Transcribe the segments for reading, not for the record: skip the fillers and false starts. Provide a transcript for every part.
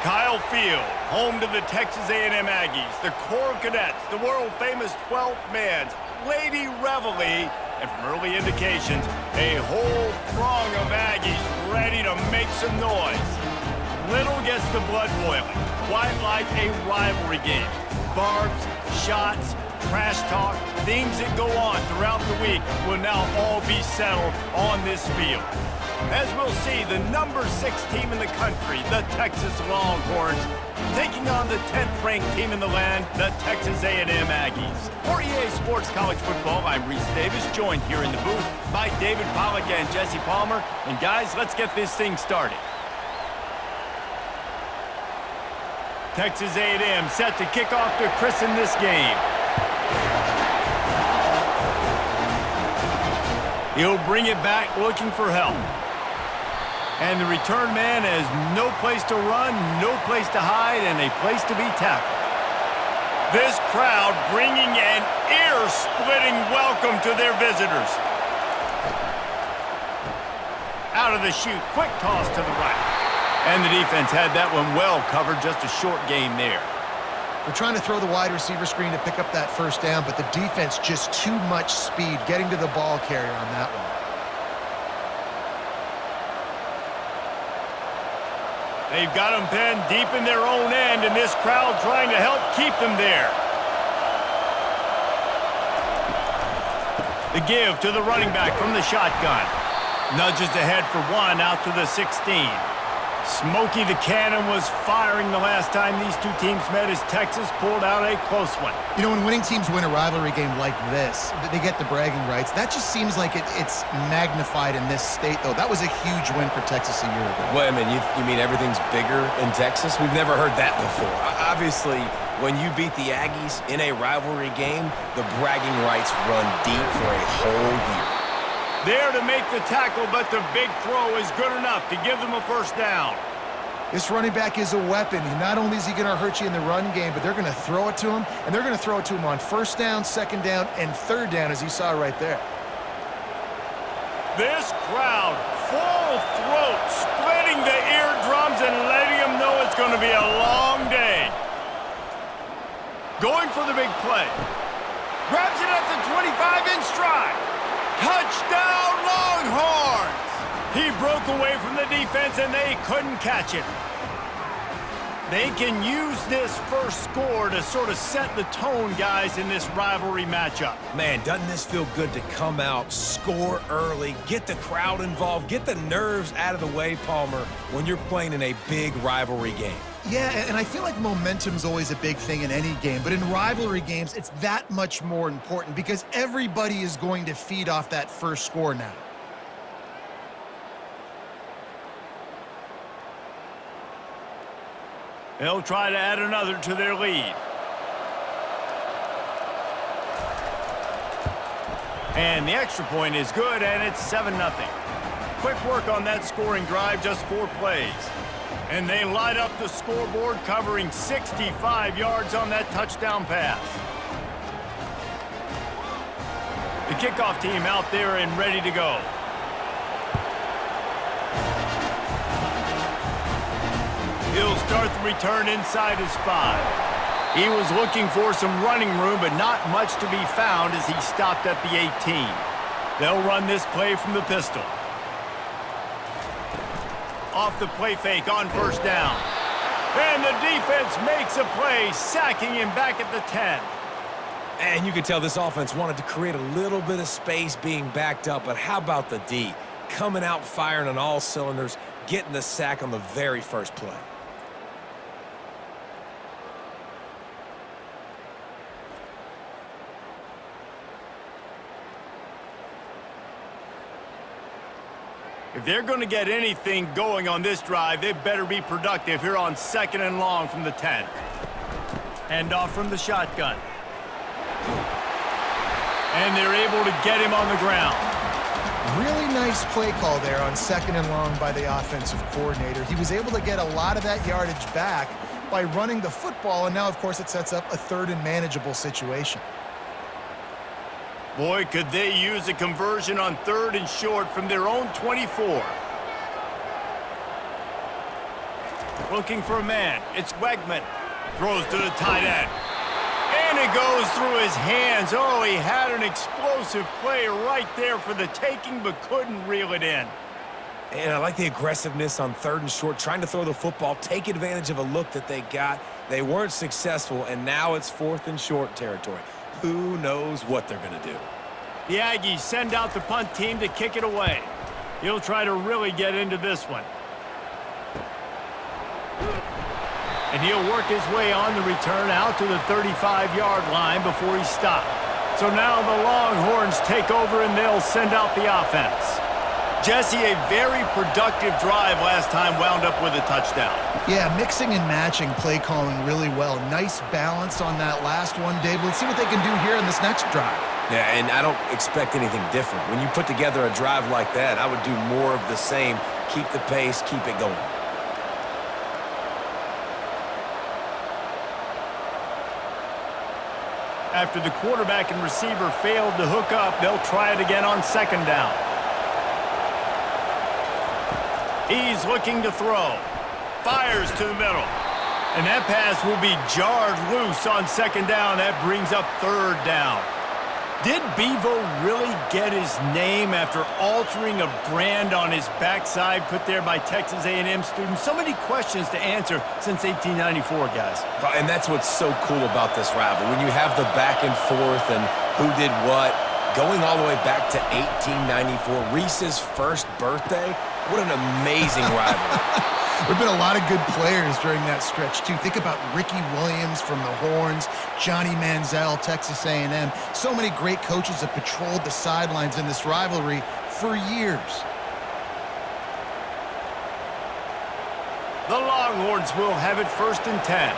Kyle Field, home to the Texas A&M Aggies, the Corps Cadets, the world-famous 12th Man's, Lady Rivalry, and from early indications, a whole throng of Aggies ready to make some noise. Little gets the blood boiling, quite like a rivalry game. Barbs, shots, trash talk, things that go on throughout the week will now all be settled on this field. As we'll see, the number 6 team in the country, the Texas Longhorns, taking on the 10th-ranked team in the land, the Texas A&M Aggies. For EA Sports College Football, I'm Reese Davis, joined here in the booth by David Pollack and Jesse Palmer. And guys, let's get this thing started. Texas A&M set to kick off to christen this game. He'll bring it back looking for help. And the return man has no place to run, no place to hide, and a place to be tackled. This crowd bringing an ear-splitting welcome to their visitors. Out of the chute, quick toss to the right. And the defense had that one well covered, just a short game there. They're trying to throw the wide receiver screen to pick up that first down, but the defense just too much speed getting to the ball carrier on that one. They've got them pinned deep in their own end, and this crowd trying to help keep them there. The give to the running back from the shotgun. Nudges ahead for one out to the 16. Smokey the Cannon was firing the last time these two teams met as Texas pulled out a close one. You know, when winning teams win a rivalry game like this, they get the bragging rights. That just seems like it's magnified in this state, though. That was a huge win for Texas a year ago. Wait a minute, you mean everything's bigger in Texas? We've never heard that before. Obviously, when you beat the Aggies in a rivalry game, the bragging rights run deep for a whole year. There to make the tackle, but the big throw is good enough to give them a first down. This running back is a weapon. Not only is he going to hurt you in the run game, but they're going to throw it to him, and they're going to throw it to him on first down, second down, and third down, as you saw right there. This crowd, full throat, splitting the eardrums and letting them know it's going to be a long day. Going for the big play. Grabs it at the 25 in stride. Touchdown, Longhorns! He broke away from the defense, and they couldn't catch it. They can use this first score to sort of set the tone, guys, in this rivalry matchup. Man, doesn't this feel good to come out, score early, get the crowd involved, get the nerves out of the way, Palmer, when you're playing in a big rivalry game? Yeah, and I feel like momentum's always a big thing in any game, but in rivalry games, it's that much more important because everybody is going to feed off that first score now. They'll try to add another to their lead. And the extra point is good, and it's 7-0. Quick work on that scoring drive, just 4 plays. And they light up the scoreboard, covering 65 yards on that touchdown pass. The kickoff team out there and ready to go. He'll start the return inside his 5. He was looking for some running room, but not much to be found as he stopped at the 18. They'll run this play from the pistol. Off the play fake on first down. And the defense makes a play, sacking him back at the 10. And you could tell this offense wanted to create a little bit of space being backed up, but how about the D? Coming out firing on all cylinders, getting the sack on the very first play. If they're going to get anything going on this drive, they better be productive here on 2nd and long from the 10. Hand off from the shotgun. And they're able to get him on the ground. Really nice play call there on 2nd and long by the offensive coordinator. He was able to get a lot of that yardage back by running the football, and now, of course, it sets up a 3rd and manageable situation. Boy, could they use a conversion on 3rd and short from their own 24. looking for a man. It's Wegman. Throws to the tight end. And it goes through his hands. Oh, he had an explosive play right there for the taking, but couldn't reel it in. And I like the aggressiveness on 3rd and short, trying to throw the football, take advantage of a look that they got. They weren't successful, and now it's 4th and short territory. Who knows what they're going to do? The Aggies send out the punt team to kick it away. He'll try to really get into this one. And he'll work his way on the return out to the 35-yard line before he stopped. So now the Longhorns take over and they'll send out the offense. Jesse, a very productive drive last time wound up with a touchdown. Yeah, mixing and matching play calling really well. Nice balance on that last one, Dave. Let's see what they can do here in this next drive. Yeah, and I don't expect anything different. When you put together a drive like that, I would do more of the same. Keep the pace, keep it going. After the quarterback and receiver failed to hook up, they'll try it again on 2nd down. He's looking to throw. Fires to the middle. And that pass will be jarred loose on 2nd down. That brings up 3rd down. Did Bevo really get his name after altering a brand on his backside put there by Texas A&M students? So many questions to answer since 1894, guys. And that's what's so cool about this rivalry. When you have the back and forth and who did what, going all the way back to 1894, Reese's first birthday, what an amazing rivalry. There have been a lot of good players during that stretch, too. Think about Ricky Williams from the Horns, Johnny Manziel, Texas A&M. So many great coaches have patrolled the sidelines in this rivalry for years. The Longhorns will have it 1st and 10.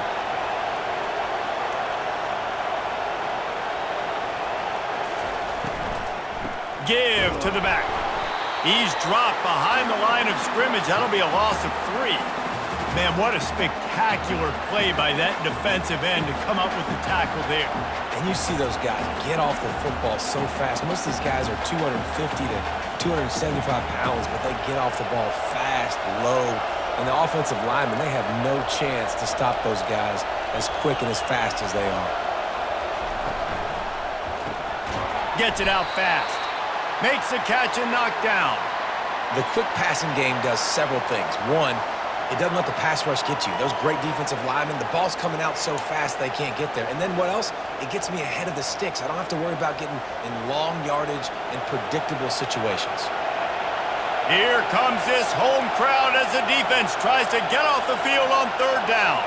Give to the back. He's dropped behind the line of scrimmage. That'll be a loss of 3. Man, what a spectacular play by that defensive end to come up with the tackle there. And you see those guys get off the football so fast. Most of these guys are 250 to 275 pounds, but they get off the ball fast, low. And the offensive linemen, they have no chance to stop those guys as quick and as fast as they are. Gets it out fast. Makes a catch and knocked down. The quick passing game does several things. One, it doesn't let the pass rush get you. Those great defensive linemen, the ball's coming out so fast they can't get there. And then what else? It gets me ahead of the sticks. I don't have to worry about getting in long yardage and predictable situations. Here comes this home crowd as the defense tries to get off the field on 3rd down.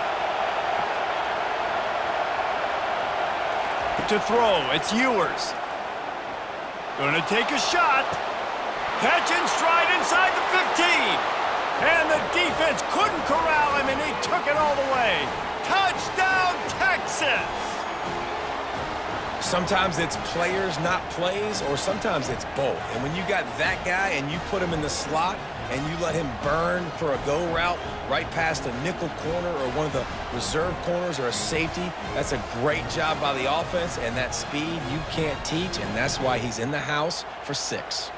To throw, it's Ewers. Gonna take a shot. Catch and stride inside the 15. And the defense couldn't corral him, and he took it all the way. Touchdown, Texas! Sometimes it's players, not plays, or sometimes it's both. And when you got that guy and you put him in the slot and you let him burn for a go route right past a nickel corner or one of the reserve corners or a safety, that's a great job by the offense, and that speed you can't teach, and that's why he's in the house for 6.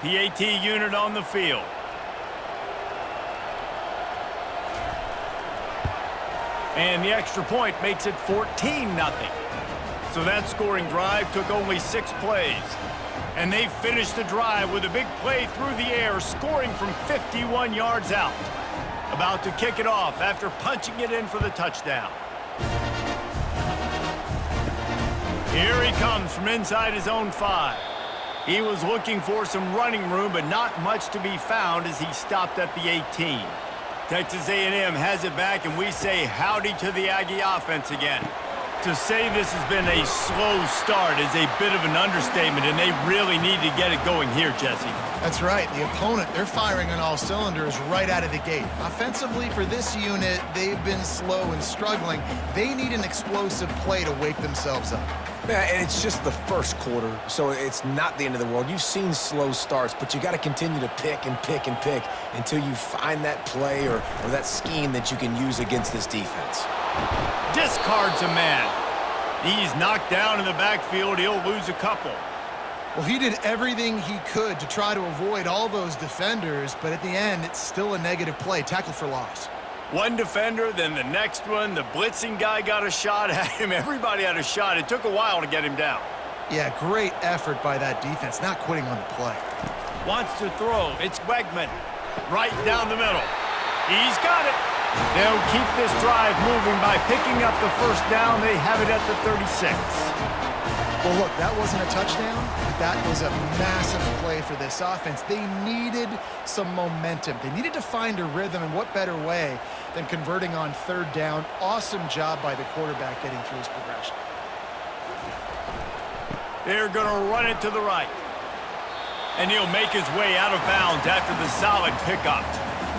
PAT unit on the field. And the extra point makes it 14-0. So that scoring drive took only 6 plays. And they finished the drive with a big play through the air, scoring from 51 yards out. About to kick it off after punching it in for the touchdown. Here he comes from inside his own 5. He was looking for some running room, but not much to be found as he stopped at the 18. Texas A&M has it back, and we say howdy to the Aggie offense again. To say this has been a slow start is a bit of an understatement, and they really need to get it going here, Jesse. That's right. The opponent, they're firing on all cylinders right out of the gate. Offensively, for this unit, they've been slow and struggling. They need an explosive play to wake themselves up. Yeah, and it's just the first quarter, so it's not the end of the world. You've seen slow starts, but you got to continue to pick and pick and pick until you find that play or that scheme that you can use against this defense. Discards a man. He's knocked down in the backfield. He'll lose a couple. Well, he did everything he could to try to avoid all those defenders, but at the end, it's still a negative play. Tackle for loss. One defender, then the next one. The blitzing guy got a shot at him. Everybody had a shot. It took a while to get him down. Yeah, great effort by that defense, not quitting on the play. Wants to throw. It's Wegman. Right down the middle. He's got it. They'll keep this drive moving by picking up the first down. They have it at the 36. Well, look, that wasn't a touchdown, but that was a massive play for this offense. They needed some momentum. They needed to find a rhythm, and what better way than converting on third down. Awesome job by the quarterback getting through his progression. They're going to run it to the right. And he'll make his way out of bounds after the solid pickup.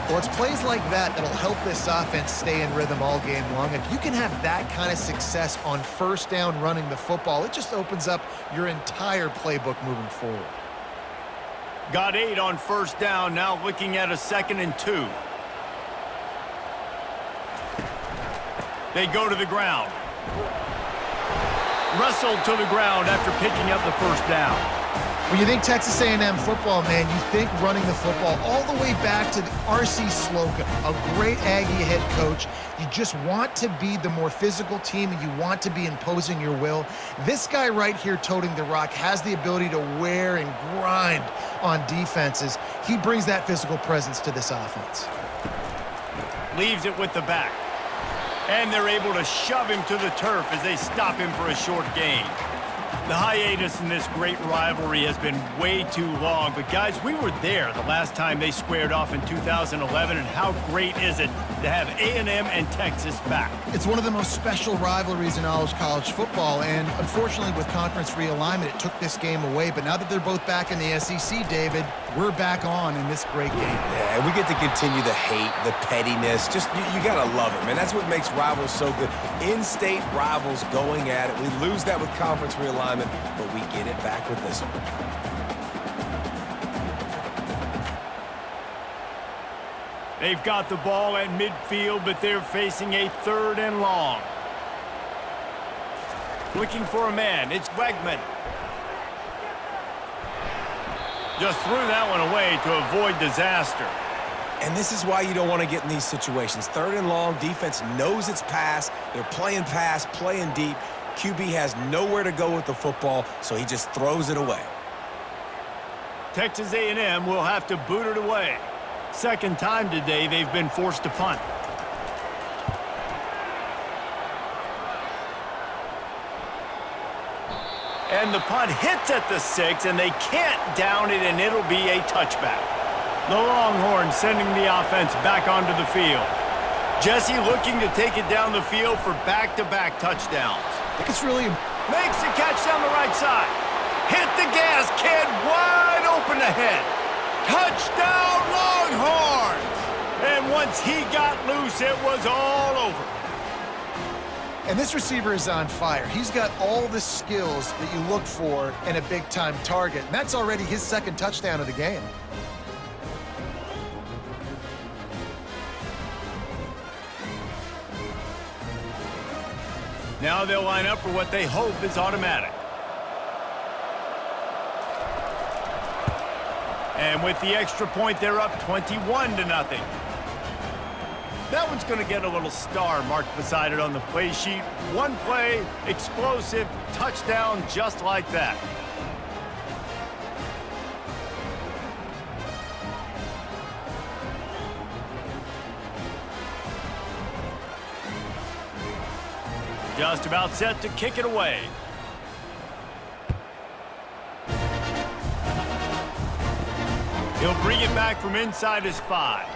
Well, it's plays like that that'll help this offense stay in rhythm all game long. If you can have that kind of success on first down running the football, it just opens up your entire playbook moving forward. Got 8 on first down, now looking at a 2nd and 2. They go to the ground. Wrestled to the ground after picking up the first down. When you think Texas A&M football, man, you think running the football all the way back to R.C. Slocum, a great Aggie head coach. You just want to be the more physical team, and you want to be imposing your will. This guy right here toting the rock has the ability to wear and grind on defenses. He brings that physical presence to this offense. Leaves it with the back. And they're able to shove him to the turf as they stop him for a short gain. The hiatus in this great rivalry has been way too long, but guys, we were there the last time they squared off in 2011, and how great is it to have A&M and Texas back? It's one of the most special rivalries in all of college football, and unfortunately with conference realignment, it took this game away, but now that they're both back in the SEC, David, we're back on in this great game. Yeah, and we get to continue the hate, the pettiness. Just, you gotta love it, man. That's what makes rivals so good. In-state rivals going at it. We lose that with conference realignment, but we get it back with this one. They've got the ball at midfield, but they're facing a 3rd and long. Looking for a man. It's Wegman. Just threw that one away to avoid disaster. And this is why you don't want to get in these situations. 3rd and long, defense knows it's pass. They're playing pass, playing deep. QB has nowhere to go with the football, so he just throws it away. Texas A&M will have to boot it away. 2nd time today they've been forced to punt. And the punt hits at the 6, and they can't down it, and it'll be a touchback. The Longhorns sending the offense back onto the field. Jesse looking to take it down the field for back-to-back touchdowns. I think it's really... Makes the catch down the right side. Hit the gas, kid. Wide open ahead. Touchdown, Longhorns! And once he got loose, it was all over. And this receiver is on fire. He's got all the skills that you look for in a big-time target. And that's already his 2nd touchdown of the game. Now they'll line up for what they hope is automatic. And with the extra point, they're up 21-0. That one's going to get a little star marked beside it on the play sheet. One play, explosive, touchdown, just like that. Just about set to kick it away. He'll bring it back from inside his 5.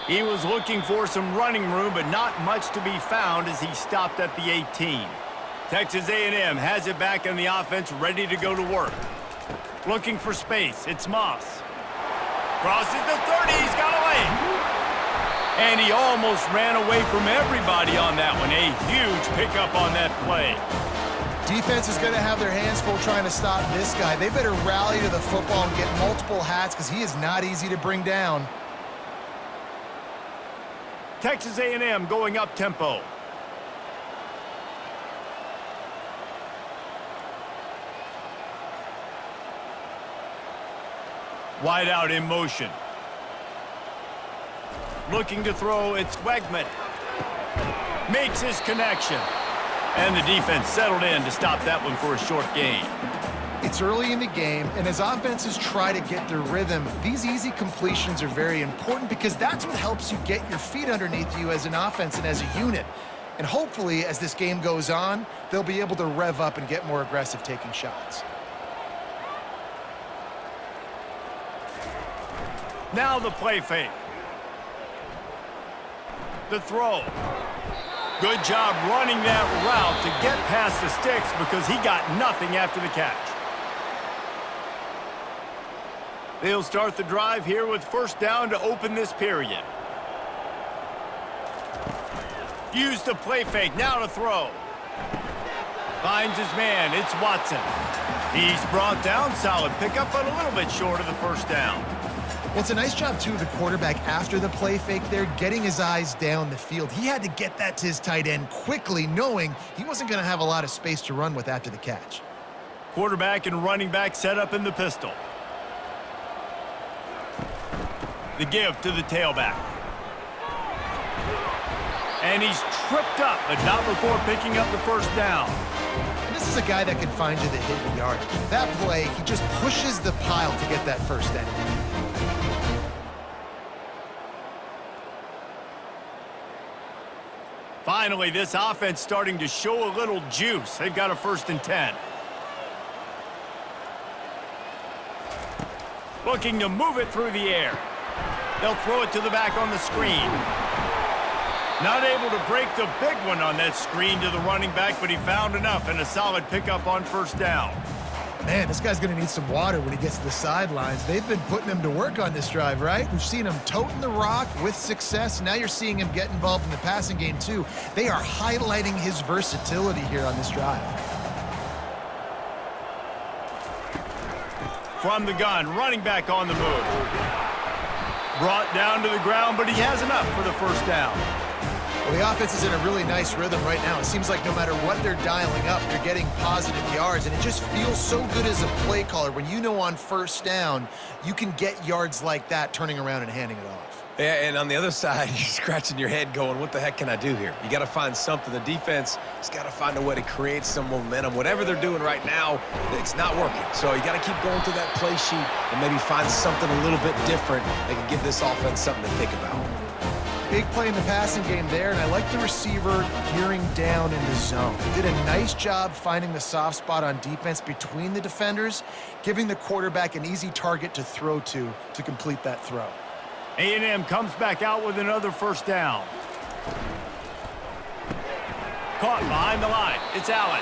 He was looking for some running room, but not much to be found as he stopped at the 18. Texas A&M has it back in the offense, ready to go to work. Looking for space. It's Moss. Crosses the 30, he's got away. And he almost ran away from everybody on that one. A huge pickup on that play. Defense is going to have their hands full trying to stop this guy. They better rally to the football and get multiple hats because he is not easy to bring down. Texas A&M going up tempo. Wide out in motion. Looking to throw, it's Wegman. Makes his connection. And the defense settled in to stop that one for a short gain. It's early in the game, and as offenses try to get their rhythm, these easy completions are very important because that's what helps you get your feet underneath you as an offense and as a unit. And hopefully, as this game goes on, they'll be able to rev up and get more aggressive taking shots. Now the play fake. The throw. Good job running that route to get past the sticks because he got nothing after the catch. They'll start the drive here with first down to open this period. Use the play fake, now to throw. Finds his man, it's Watson. He's brought down, solid pickup, but a little bit short of the first down. Well, it's a nice job, too, of the quarterback after the play fake there, getting his eyes down the field. He had to get that to his tight end quickly, knowing he wasn't going to have a lot of space to run with after the catch. Quarterback and running back set up in the pistol. The give to the tailback. And he's tripped up, but not before picking up the first down. And this is a guy that can find you the hidden yard. That play, he just pushes the pile to get that first down. Finally, this offense starting to show a little juice. They've got a 1st and 10. Looking to move it through the air. They'll throw it to the back on the screen. Not able to break the big one on that screen to the running back, but he found enough and a solid pickup on first down. Man, this guy's going to need some water when he gets to the sidelines. They've been putting him to work on this drive, right? We've seen him toting the rock with success. Now you're seeing him get involved in the passing game, too. They are highlighting his versatility here on this drive. From the gun, running back on the move. Brought down to the ground, but he has enough for the first down. Well, the offense is in a really nice rhythm right now. It seems like no matter what they're dialing up, they're getting positive yards, and it just feels so good as a play caller when you know on first down you can get yards like that turning around and handing it off. Yeah, and on the other side, you're scratching your head going, what the heck can I do here? You got to find something. The defense has got to find a way to create some momentum. Whatever they're doing right now, it's not working. So you got to keep going through that play sheet and maybe find something a little bit different that can give this offense something to think about. Big play in the passing game there, and I like the receiver gearing down in the zone. Did a nice job finding the soft spot on defense between the defenders, giving the quarterback an easy target to throw to complete that throw. A&M comes back out with another first down. Caught behind the line. It's Allen.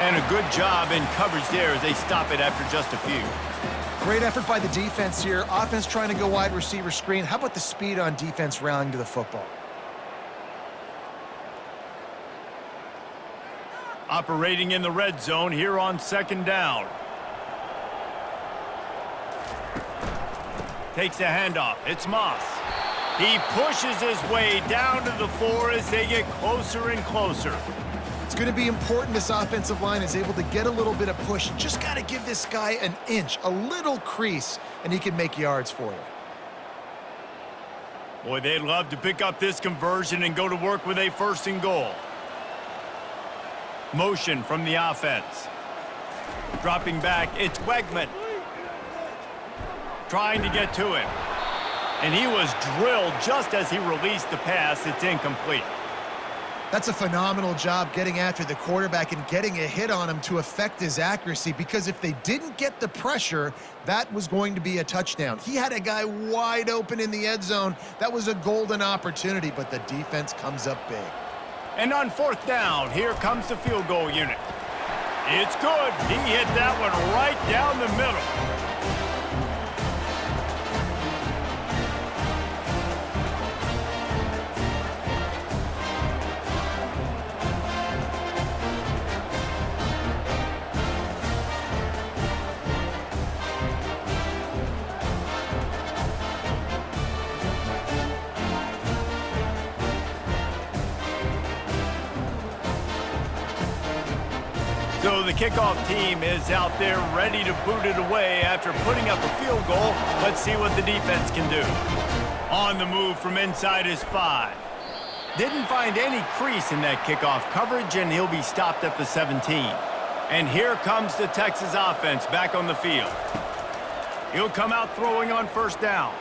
And a good job in coverage there as they stop it after just a few. Great effort by the defense here. Offense trying to go wide receiver screen. How about the speed on defense rallying to the football? Operating in the red zone here on second down. Takes the handoff. It's Moss. He pushes his way down to the floor as they get closer and closer. It's going to be important this offensive line is able to get a little bit of push. Just got to give this guy an inch, a little crease, and he can make yards for you. Boy, they'd love to pick up this conversion and go to work with a 1st and goal. Motion from the offense. Dropping back, it's Wegman. Trying to get to him. And he was drilled just as he released the pass. It's incomplete. That's a phenomenal job getting after the quarterback and getting a hit on him to affect his accuracy, because if they didn't get the pressure, that was going to be a touchdown. He had a guy wide open in the end zone. That was a golden opportunity, but the defense comes up big. And on 4th down, here comes the field goal unit. It's good. He hit that one right down the middle. So the kickoff team is out there ready to boot it away after putting up a field goal. Let's see what the defense can do. On the move from inside his 5. Didn't find any crease in that kickoff coverage, and he'll be stopped at the 17. And here comes the Texas offense back on the field. He'll come out throwing on first down.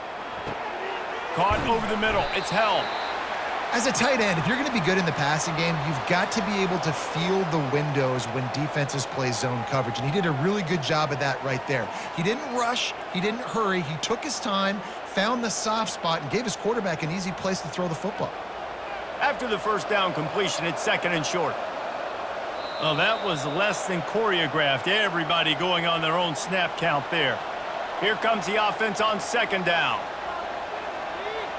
Caught over the middle. It's held. As a tight end, if you're going to be good in the passing game, you've got to be able to feel the windows when defenses play zone coverage, and he did a really good job of that right there. He didn't rush, he didn't hurry, he took his time, found the soft spot, and gave his quarterback an easy place to throw the football. After the first down completion, it's 2nd and short. Oh, that was less than choreographed. Everybody going on their own snap count there. Here comes the offense on 2nd down.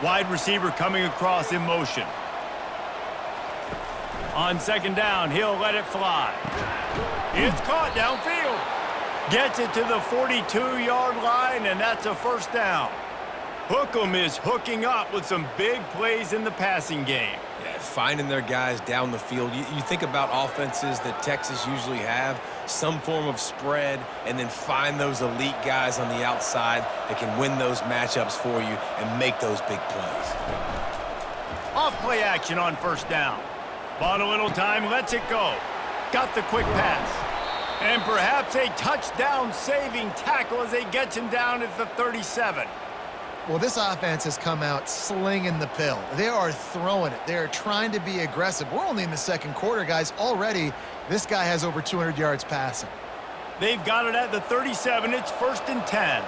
Wide receiver coming across in motion. On 2nd down, he'll let it fly. It's caught downfield. Gets it to the 42-yard line, and that's a first down. Hookem is hooking up with some big plays in the passing game. Yeah, finding their guys down the field. You think about offenses that Texas usually have, some form of spread, and then find those elite guys on the outside that can win those matchups for you and make those big plays. Off play action on first down. Bought a little time, lets it go. Got the quick pass. And perhaps a touchdown-saving tackle as they get him down at the 37. Well, this offense has come out slinging the pill. They are throwing it. They are trying to be aggressive. We're only in the 2nd quarter, guys. Already, this guy has over 200 yards passing. They've got it at the 37. It's 1st and 10.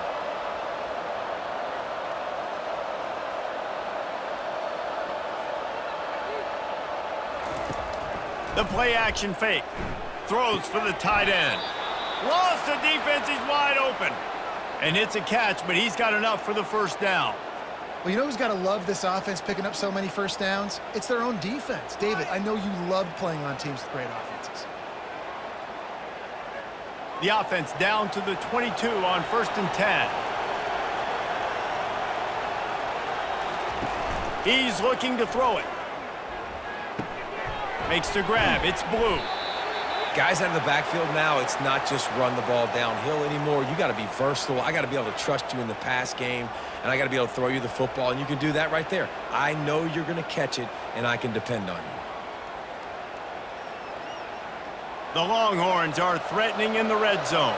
The play action fake. Throws for the tight end. Lost the defense. He's wide open. And it's a catch, but he's got enough for the first down. Well, you know who's got to love this offense picking up so many first downs? It's their own defense. David, I know you loved playing on teams with great offenses. The offense down to the 22 on 1st and 10. He's looking to throw it. Makes the grab. It's Blue. Guys out of the backfield now, it's not just run the ball downhill anymore. You got to be versatile. I got to be able to trust you in the pass game, and I got to be able to throw you the football, and you can do that right there. I know you're going to catch it, and I can depend on you. The Longhorns are threatening in the red zone.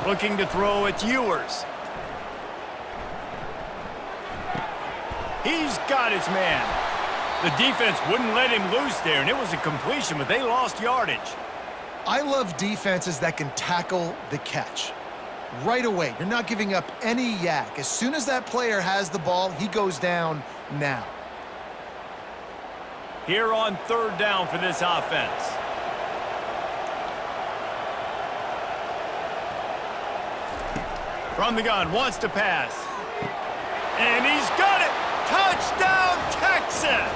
Looking to throw, it's Ewers. He's got his man. The defense wouldn't let him loose there, and it was a completion, but they lost yardage. I love defenses that can tackle the catch. Right away, you're not giving up any yak. As soon as that player has the ball, he goes down now. Here on 3rd down for this offense. From the gun, wants to pass. And he's got it! Touchdown, Texas!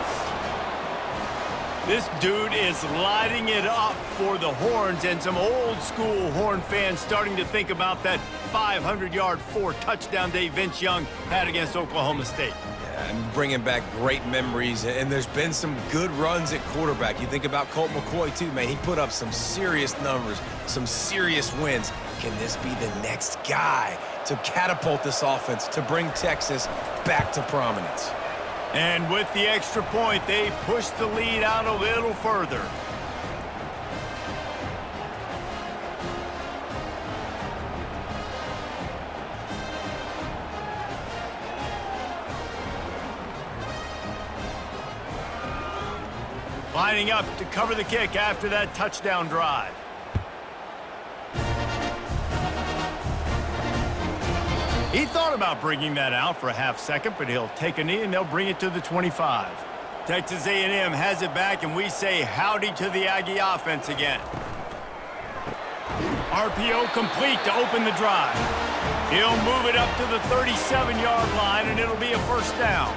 This dude is lighting it up for the Horns, and some old-school Horn fans starting to think about that 500-yard 4-touchdown day Vince Young had against Oklahoma State. And bringing back great memories, and there's been some good runs at quarterback. You think about Colt McCoy, too, man. He put up some serious numbers, some serious wins. Can this be the next guy to catapult this offense, to bring Texas back to prominence? And with the extra point, they push the lead out a little further. Lining up to cover the kick after that touchdown drive. He thought about bringing that out for a half second, but he'll take a knee and they'll bring it to the 25. Texas A&M has it back, and we say howdy to the Aggie offense again. RPO complete to open the drive. He'll move it up to the 37-yard line, and it'll be a first down.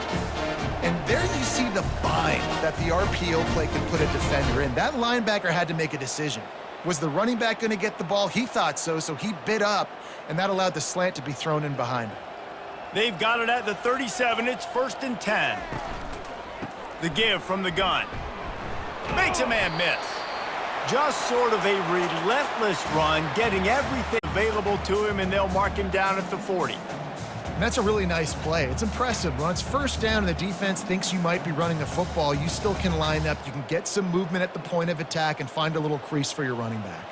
And there you see the bind that the RPO play can put a defender in. That linebacker had to make a decision. Was the running back going to get the ball? He thought so, so he bid up, and that allowed the slant to be thrown in behind him. They've got it at the 37. It's 1st and 10. The give from the gun. Makes a man miss. Just sort of a relentless run, getting everything available to him, and they'll mark him down at the 40. And that's a really nice play. It's impressive. When it's first down and the defense thinks you might be running the football, you still can line up. You can get some movement at the point of attack and find a little crease for your running back.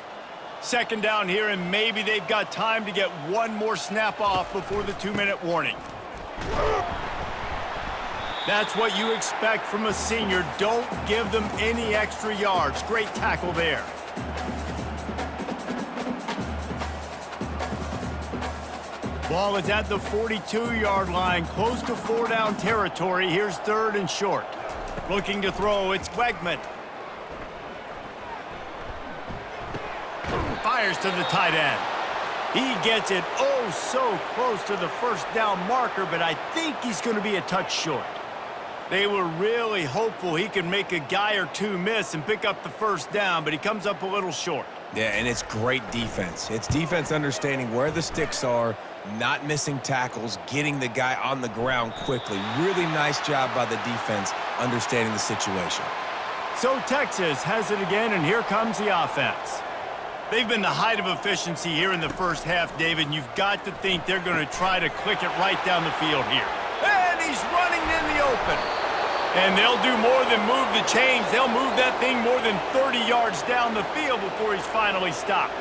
Second down here, and maybe they've got time to get one more snap off before the 2-minute warning. That's what you expect from a senior. Don't give them any extra yards. Great tackle there. Ball is at the 42-yard line, close to 4-down territory. Here's 3rd and short. Looking to throw, it's Wegman. Fires to the tight end. He gets it oh so close to the first down marker, but I think he's going to be a touch short. They were really hopeful he could make a guy or two miss and pick up the first down, but he comes up a little short. Yeah, and it's great defense. It's defense understanding where the sticks are, not missing tackles, getting the guy on the ground quickly. Really nice job by the defense understanding the situation. So Texas has it again, and here comes the offense. They've been the height of efficiency here in the first half, David, and you've got to think they're going to try to click it right down the field here. And he's running in the open. And they'll do more than move the chains. They'll move that thing more than 30 yards down the field before he's finally stopped.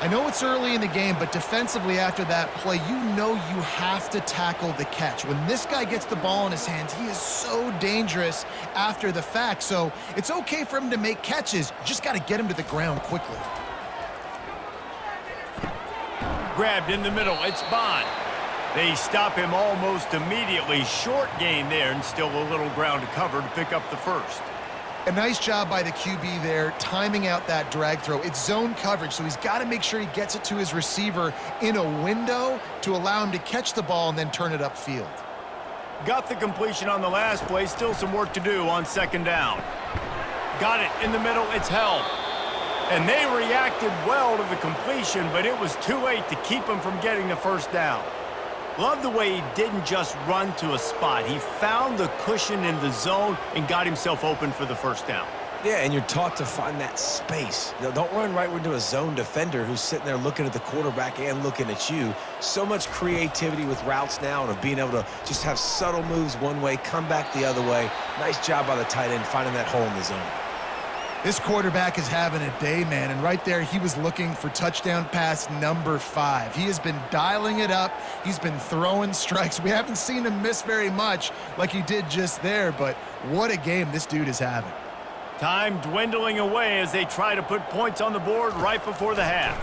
I know it's early in the game, but defensively after that play, you know you have to tackle the catch. When this guy gets the ball in his hands, he is so dangerous after the fact. So it's okay for him to make catches. You just got to get him to the ground quickly. Grabbed in the middle, it's Bond. They stop him almost immediately. Short gain there, and still a little ground to cover to pick up the first. A nice job by the QB there, timing out that drag throw. It's zone coverage, so he's got to make sure he gets it to his receiver in a window to allow him to catch the ball and then turn it upfield. Got the completion on the last play. Still some work to do on second down. Got it in the middle. It's held. And they reacted well to the completion, but it was too late to keep him from getting the first down. Love the way he didn't just run to a spot. He found the cushion in the zone and got himself open for the first down. Yeah, and you're taught to find that space. You know, don't run right into a zone defender who's sitting there looking at the quarterback and looking at you. So much creativity with routes now and of being able to just have subtle moves one way, come back the other way. Nice job by the tight end finding that hole in the zone. This quarterback is having a day, man, and right there he was looking for touchdown pass number 5. He has been dialing it up. He's been throwing strikes. We haven't seen him miss very much like he did just there, but what a game this dude is having. Time dwindling away as they try to put points on the board right before the half.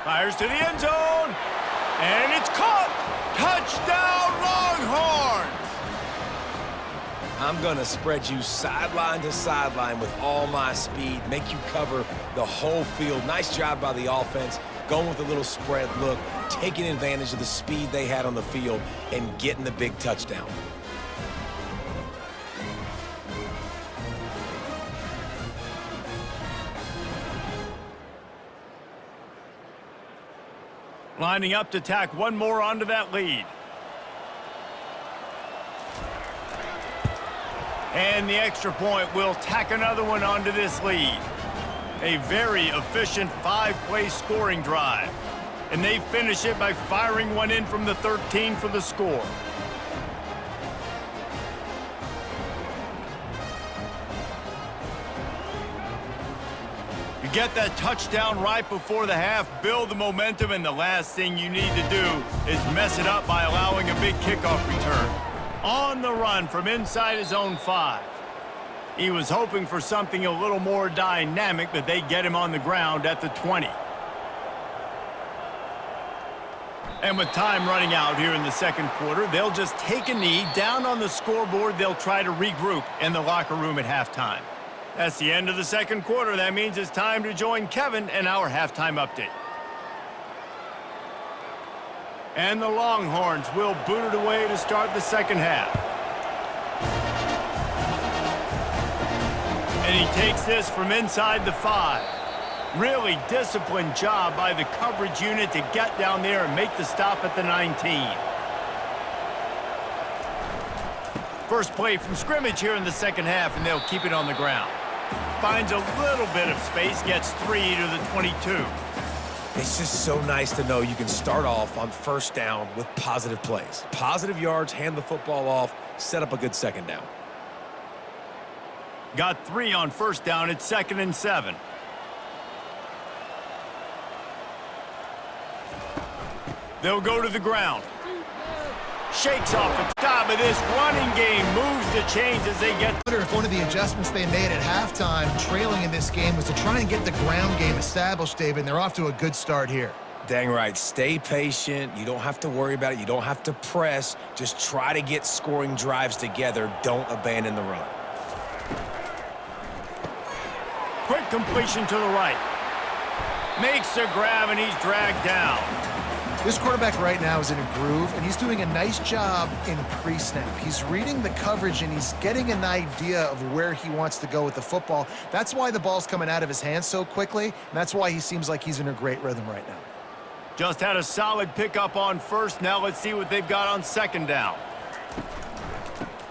Fires to the end zone, and it's caught! Touchdown, Longhorns! I'm going to spread you sideline to sideline with all my speed, make you cover the whole field. Nice job by the offense, going with a little spread look, taking advantage of the speed they had on the field and getting the big touchdown. Lining up to tack one more onto that lead. And the extra point will tack another one onto this lead. A very efficient 5-play scoring drive. And they finish it by firing one in from the 13 for the score. You get that touchdown right before the half, build the momentum, and the last thing you need to do is mess it up by allowing a big kickoff return. On the run from inside his own 5. He was hoping for something a little more dynamic, but they get him on the ground at the 20. And with time running out here in the second quarter, they'll just take a knee. Down on the scoreboard, they'll try to regroup in the locker room at halftime. That's the end of the second quarter. That means it's time to join Kevin and our halftime update. And the Longhorns will boot it away to start the second half. And he takes this from inside the 5. Really disciplined job by the coverage unit to get down there and make the stop at the 19. First play from scrimmage here in the second half, and they'll keep it on the ground. Finds a little bit of space, gets 3 to the 22. It's just so nice to know you can start off on first down with positive plays. Positive yards, hand the football off, set up a good second down. Got 3 on first down. It's 2nd and 7. They'll go to the ground. Shakes off the top of this running game. Moves the chains as they get. I wonder if one of the adjustments they made at halftime, trailing in this game, was to try and get the ground game established, David. And they're off to a good start here. Dang right. Stay patient. You don't have to worry about it. You don't have to press. Just try to get scoring drives together. Don't abandon the run. Quick completion to the right. Makes the grab, and he's dragged down. This quarterback right now is in a groove, and he's doing a nice job in pre-snap. He's reading the coverage, and he's getting an idea of where he wants to go with the football. That's why the ball's coming out of his hands so quickly, and that's why he seems like he's in a great rhythm right now. Just had a solid pickup on first. Now let's see what they've got on second down.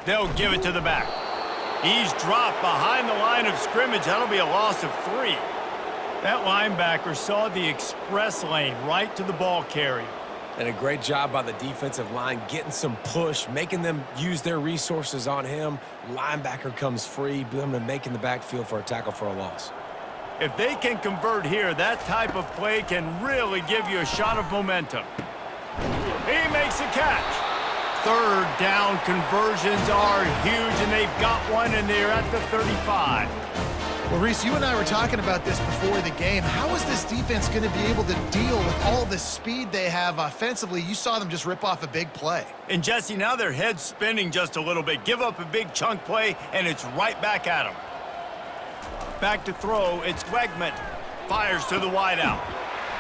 They'll give it to the back. He's dropped behind the line of scrimmage. That'll be a loss of 3. That linebacker saw the express lane right to the ball carrier. And a great job by the defensive line, getting some push, making them use their resources on him. Linebacker comes free, them making the backfield for a tackle for a loss. If they can convert here, that type of play can really give you a shot of momentum. He makes a catch. Third down conversions are huge, and they've got one, and they're at the 35. Well, Reese, you and I were talking about this before the game. How is this defense going to be able to deal with all the speed they have offensively? You saw them just rip off a big play. And, Jesse, now their head's spinning just a little bit. Give up a big chunk play, and it's right back at them. Back to throw. It's Wegman. Fires to the wideout.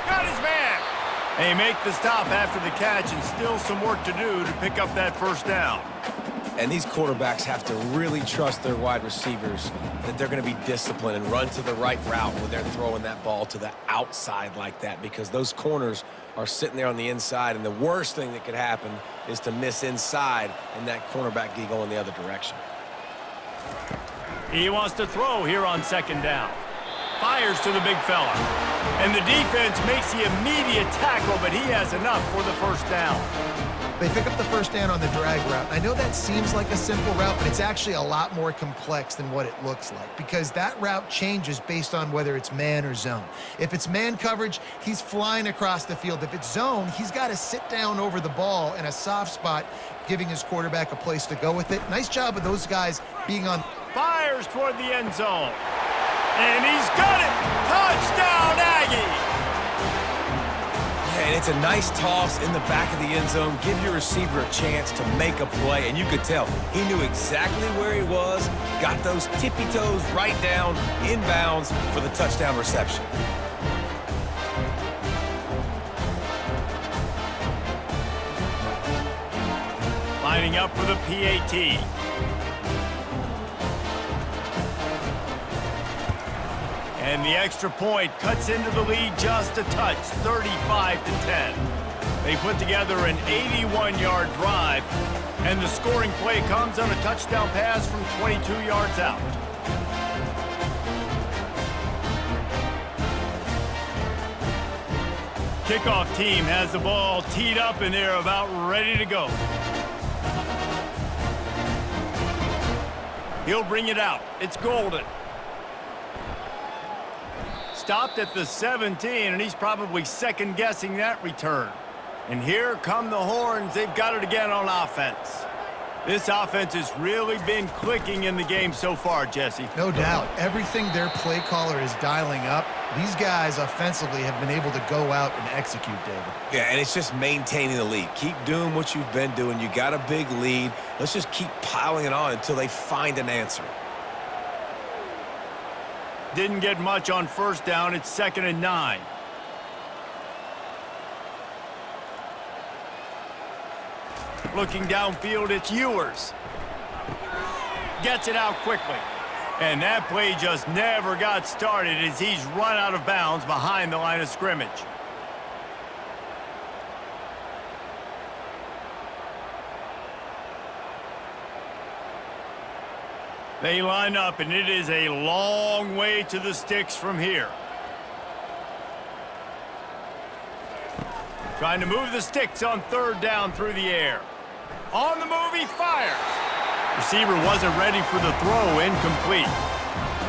Got his man. They make the stop after the catch, and still some work to do to pick up that first down. And these quarterbacks have to really trust their wide receivers that they're going to be disciplined and run to the right route when they're throwing that ball to the outside like that, because those corners are sitting there on the inside, and the worst thing that could happen is to miss inside and that cornerback be going the other direction. He wants to throw here on second down. Fires to the big fella. And the defense makes the immediate tackle, but he has enough for the first down. They pick up the first down on the drag route. I know that seems like a simple route, but it's actually a lot more complex than what it looks like, because that route changes based on whether it's man or zone. If it's man coverage, he's flying across the field. If it's zone, he's got to sit down over the ball in a soft spot, giving his quarterback a place to go with it. Nice job of those guys being on. Fires toward the end zone. And he's got it! Touchdown, Aggies! And it's a nice toss in the back of the end zone. Give your receiver a chance to make a play, and you could tell he knew exactly where he was, got those tippy toes right down, inbounds for the touchdown reception. Lining up for the PAT. And the extra point cuts into the lead just a touch, 35-10. They put together an 81-yard drive, and the scoring play comes on a touchdown pass from 22 yards out. Kickoff team has the ball teed up, and they're about ready to go. He'll bring it out. It's Golden. Stopped at the 17, and he's probably second-guessing that return. And here come the horns. They've got it again on offense. This offense has really been clicking in the game so far, Jesse. No doubt. Everything their play caller is dialing up, these guys offensively have been able to go out and execute, David. Yeah, and it's just maintaining the lead. Keep doing what you've been doing. You got a big lead. Let's just keep piling it on until they find an answer. Didn't get much on first down. It's 2nd and 9. Looking downfield, it's Ewers. Gets it out quickly. And that play just never got started as he's run out of bounds behind the line of scrimmage. They line up, and it is a long way to the sticks from here. Trying to move the sticks on third down through the air. On the move, he fires. Receiver wasn't ready for the throw, incomplete.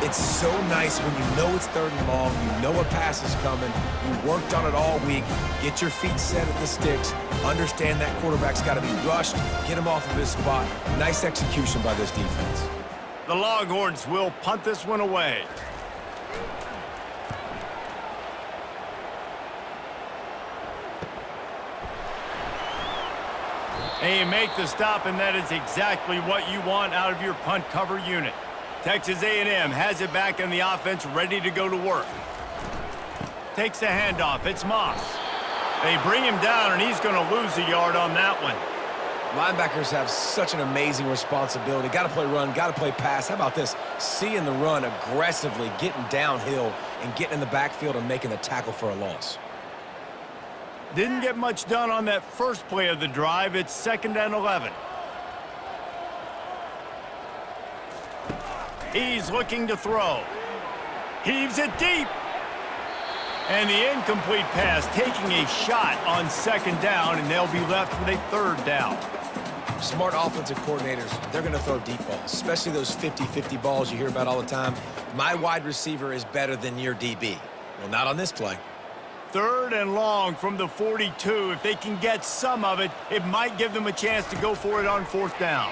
It's so nice when you know it's third and long, you know a pass is coming, you worked on it all week, get your feet set at the sticks, understand that quarterback's got to be rushed, get him off of his spot. Nice execution by this defense. The Longhorns will punt this one away. They make the stop, and that is exactly what you want out of your punt cover unit. Texas A&M has it back in the offense, ready to go to work. Takes the handoff. It's Moss. They bring him down, and he's going to lose a yard on that one. Linebackers have such an amazing responsibility. Got to play run, got to play pass. How about this? Seeing the run aggressively, getting downhill, and getting in the backfield and making the tackle for a loss. Didn't get much done on that first play of the drive. It's 2nd and 11. He's looking to throw. Heaves it deep. And the incomplete pass, taking a shot on 2nd down, and they'll be left with a 3rd down. Smart offensive coordinators, they're going to throw deep balls, especially those 50-50 balls you hear about all the time. My wide receiver is better than your DB. Well, not on this play. 3rd and long from the 42. If they can get some of it, it might give them a chance to go for it on 4th down.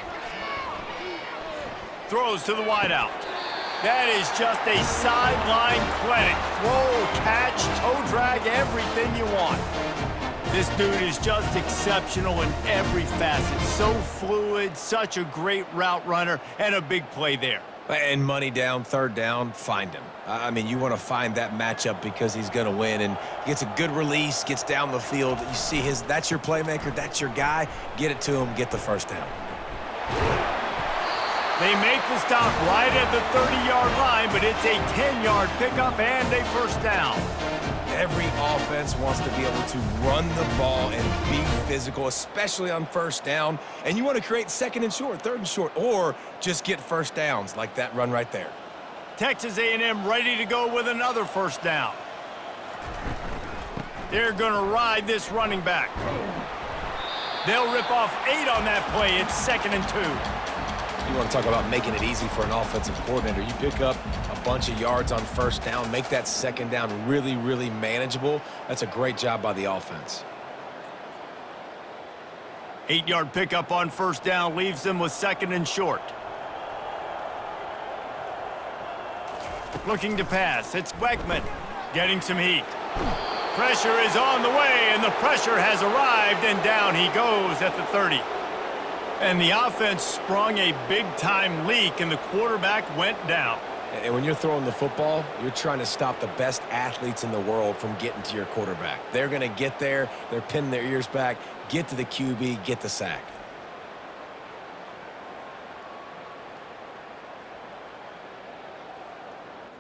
Throws to the wideout. That is just a sideline clinic. Throw, catch, toe drag, everything you want. This dude is just exceptional in every facet. So fluid, such a great route runner, and a big play there. And money down, 3rd down, find him. I mean, you want to find that matchup because he's going to win, and gets a good release, gets down the field. You see that's your playmaker, that's your guy. Get it to him, get the 1st down. They make the stop right at the 30-yard line, but it's a 10-yard pickup and a 1st down. Every offense wants to be able to run the ball and be physical, especially on 1st down. And you want to create 2nd and short, 3rd and short, or just get 1st downs like that run right there. Texas A&M ready to go with another 1st down. They're going to ride this running back. They'll rip off 8 on that play. It's 2nd and 2. You want to talk about making it easy for an offensive coordinator. You pick up a bunch of yards on 1st down, make that 2nd down really, really manageable. That's a great job by the offense. 8-yard pickup on 1st down leaves them with 2nd and short. Looking to pass. It's Weckman getting some heat. Pressure is on the way, and the pressure has arrived, and down he goes at the 30. And the offense sprung a big-time leak, and the quarterback went down. And when you're throwing the football, you're trying to stop the best athletes in the world from getting to your quarterback. They're going to get there. They're pinning their ears back, get to the QB, get the sack.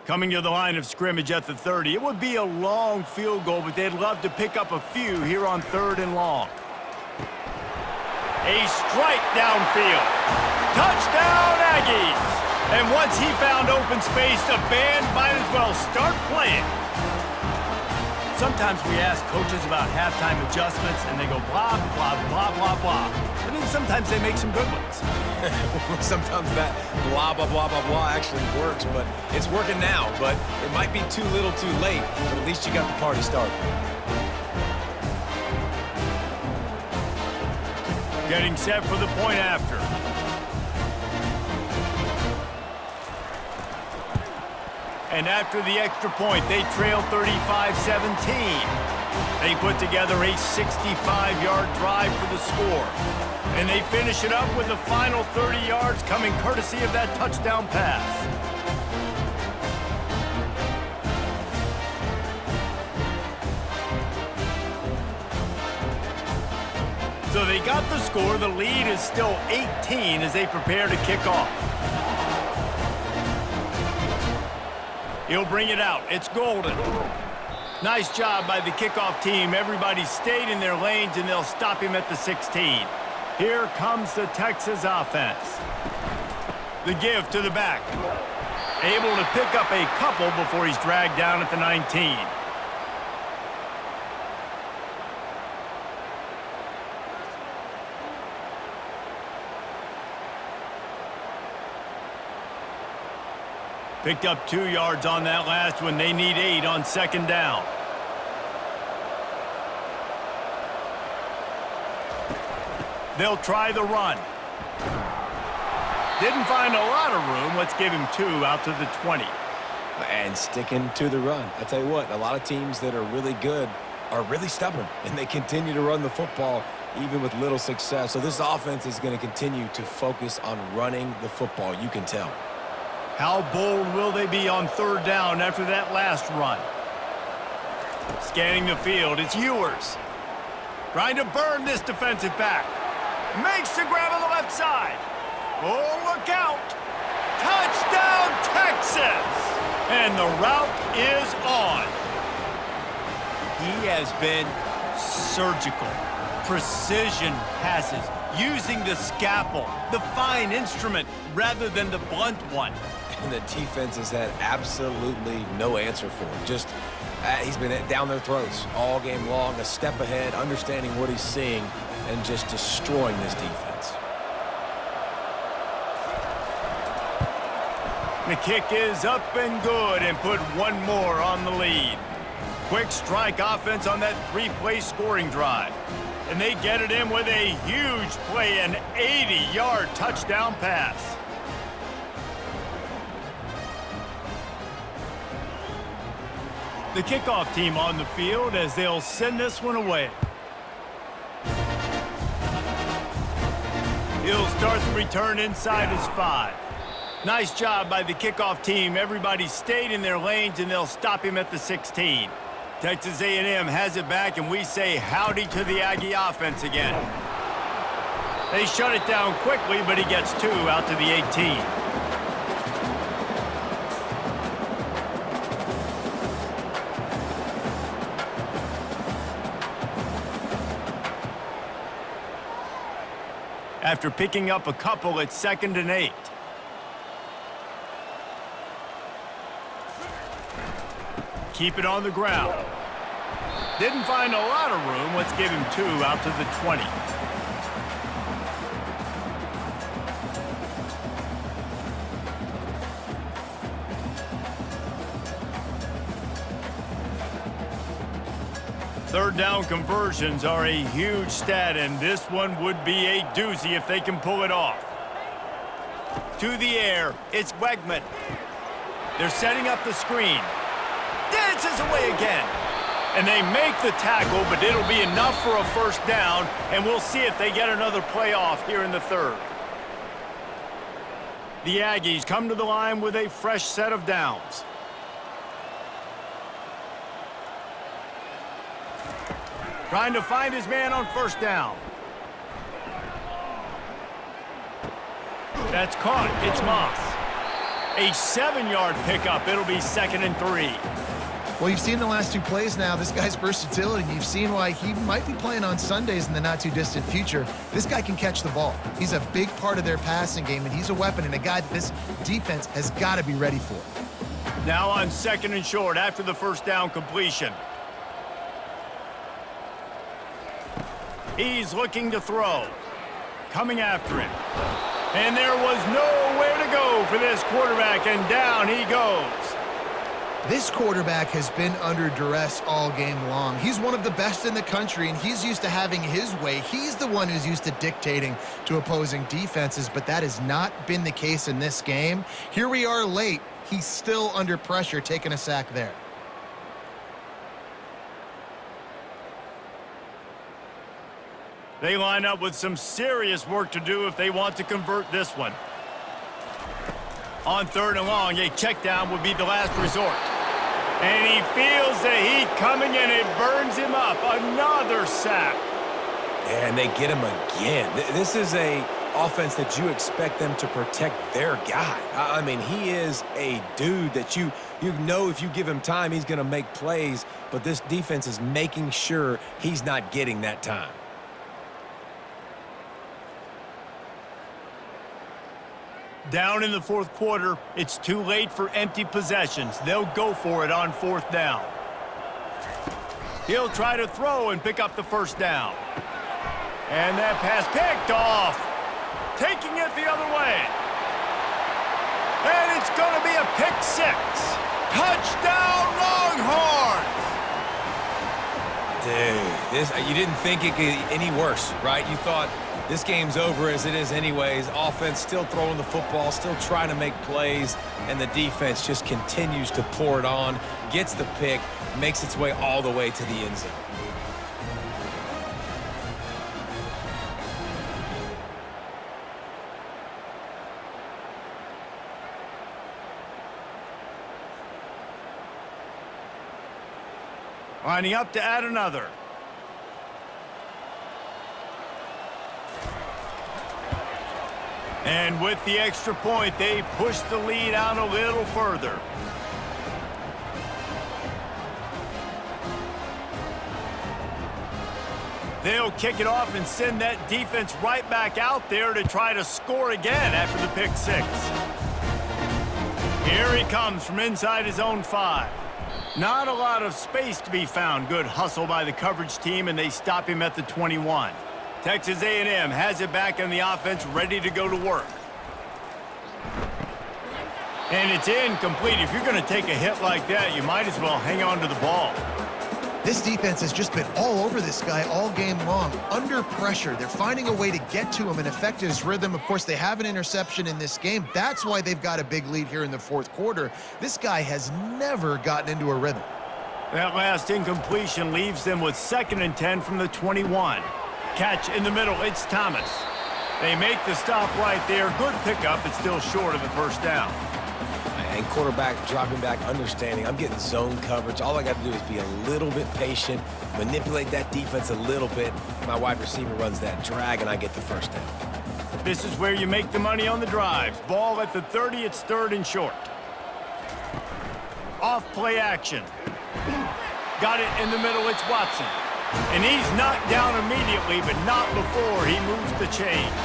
Coming to the line of scrimmage at the 30. It would be a long field goal, but they'd love to pick up a few here on 3rd and long. A strike downfield. Touchdown, Aggies! And once he found open space, the band might as well start playing. Sometimes we ask coaches about halftime adjustments, and they go blah, blah, blah, blah, blah. And then sometimes they make some good ones. Sometimes that blah, blah, blah, blah, blah actually works, but it's working now. But it might be too little too late, but at least you got the party started. Getting set for the point after. And after the extra point, they trail 35-17. They put together a 65-yard drive for the score. And they finish it up with the final 30 yards coming courtesy of that touchdown pass. So they got the score. The lead is still 18 as they prepare to kick off. He'll bring it out. It's Golden. Nice job by the kickoff team. Everybody stayed in their lanes, and they'll stop him at the 16. Here comes the Texas offense. The give to the back. Able to pick up a couple before he's dragged down at the 19. Picked up 2 yards on that last one. They need 8 on second down. They'll try the run. Didn't find a lot of room. Let's give him 2 out to the 20. And sticking to the run. I tell you what, a lot of teams that are really good are really stubborn, and they continue to run the football even with little success. So this offense is going to continue to focus on running the football. You can tell. How bold will they be on third down after that last run? Scanning the field, it's Ewers. Trying to burn this defensive back. Makes the grab on the left side. Oh, look out. Touchdown, Texas! And the route is on. He has been surgical. Precision passes, using the scalpel, the fine instrument, rather than the blunt one. And the defense has had absolutely no answer for him. Just, he's been down their throats all game long, a step ahead, understanding what he's seeing, and just destroying this defense. The kick is up and good, and put one more on the lead. Quick strike offense on that 3-play scoring drive. And they get it in with a huge play, an 80-yard touchdown pass. The kickoff team on the field as they'll send this one away. He'll start the return inside his 5. Nice job by the kickoff team. Everybody stayed in their lanes, and they'll stop him at the 16. Texas A&M has it back, and we say howdy to the Aggie offense again. They shut it down quickly, but he gets 2 out to the 18. After picking up a couple, it's 2nd and 8. Keep it on the ground. Didn't find a lot of room. Let's give him 2 out to the 20. Third down conversions are a huge stat, and this one would be a doozy if they can pull it off. To the air, it's Wegman. They're setting up the screen. Dances away again. And they make the tackle, but it'll be enough for a first down, and we'll see if they get another play off here in the third. The Aggies come to the line with a fresh set of downs. Trying to find his man on first down. That's caught. It's Moss. A 7-yard pickup. It'll be 2nd and 3. Well, you've seen the last 2 plays now. This guy's versatility. You've seen why he might be playing on Sundays in the not-too-distant future. This guy can catch the ball. He's a big part of their passing game, and he's a weapon and a guy that this defense has got to be ready for. Now on 2nd and short after the first down completion. He's looking to throw. Coming after him. And there was nowhere to go for this quarterback, and down he goes. This quarterback has been under duress all game long. He's one of the best in the country, and he's used to having his way. He's the one who's used to dictating to opposing defenses, but that has not been the case in this game. Here we are late. He's still under pressure, taking a sack there. They line up with some serious work to do if they want to convert this one. On 3rd and long, a check down would be the last resort. And he feels the heat coming, and it burns him up. Another sack. And they get him again. This is a offense that you expect them to protect their guy. I mean, he is a dude that you know if you give him time, he's going to make plays. But this defense is making sure he's not getting that time. Down in the fourth quarter, it's too late for empty possessions. They'll go for it on fourth down. He'll try to throw and pick up the first down. And that pass picked off. Taking it the other way. And it's going to be a pick six. Touchdown, Longhorns! Dude, you didn't think it could get any worse, right? You thought this game's over as it is anyways. Offense still throwing the football, still trying to make plays, and the defense just continues to pour it on, gets the pick, makes its way all the way to the end zone. Lining up to add another. And with the extra point, they push the lead out a little further. They'll kick it off and send that defense right back out there to try to score again after the pick six. Here he comes from inside his own 5. Not a lot of space to be found. Good hustle by the coverage team, and they stop him at the 21. Texas A&M has it back on the offense, ready to go to work. And it's incomplete. If you're going to take a hit like that, you might as well hang on to the ball. This defense has just been all over this guy all game long, under pressure. They're finding a way to get to him and affect his rhythm. Of course, they have an interception in this game. That's why they've got a big lead here in the fourth quarter. This guy has never gotten into a rhythm. That last incompletion leaves them with 2nd and 10 from the 21. Catch in the middle, it's Thomas. They make the stop right there. Good pickup, but still short of the first down. And quarterback dropping back, understanding I'm getting zone coverage. All I got to do is be a little bit patient, manipulate that defense a little bit. My wide receiver runs that drag, and I get the first down. This is where you make the money on the drives. Ball at the 30, it's 3rd and short. Off play action. Got it in the middle, it's Watson. And he's knocked down immediately, but not before he moves the chains.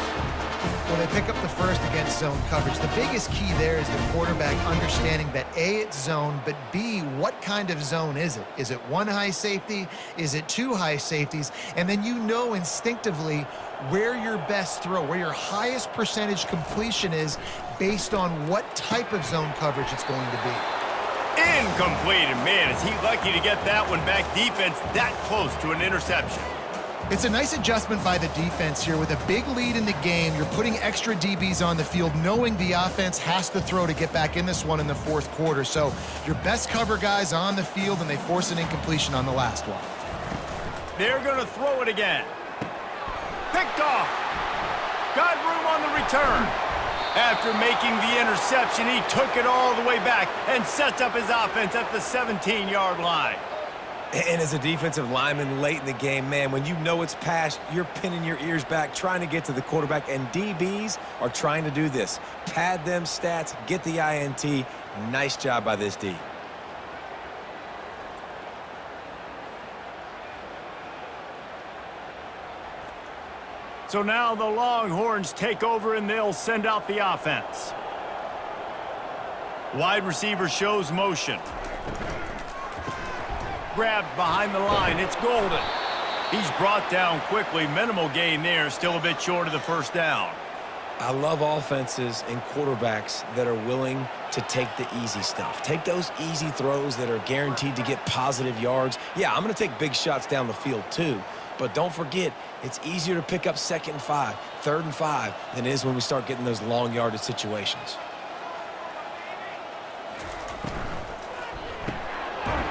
Well, they pick up the first against zone coverage. The biggest key there is the quarterback understanding that A, it's zone, but B, what kind of zone is it? Is it 1 high safety? Is it 2 high safeties? And then you know instinctively where your best throw, where your highest percentage completion is based on what type of zone coverage it's going to be. Incomplete, and man, is he lucky to get that one back. Defense that close to an interception. It's a nice adjustment by the defense here. With a big lead in the game, you're putting extra DBs on the field, knowing the offense has to throw to get back in this one in the fourth quarter. So your best cover guys on the field, and they force an incompletion on the last one. They're going to throw it again. Picked off. Got room on the return. After making the interception, he took it all the way back and sets up his offense at the 17-yard line. And as a defensive lineman late in the game, man, when you know it's past, you're pinning your ears back, trying to get to the quarterback, and DBs are trying to do this. Pad them stats, get the INT. Nice job by this D. So now the Longhorns take over, and they'll send out the offense. Wide receiver shows motion. Grabbed behind the line, it's Golden. He's brought down quickly. Minimal gain there, still a bit short of the first down. I love offenses and quarterbacks that are willing to take the easy stuff. Take those easy throws that are guaranteed to get positive yards. Yeah, I'm going to take big shots down the field too, but don't forget, it's easier to pick up 2nd and 5, 3rd and 5 than it is when we start getting those long yardage situations.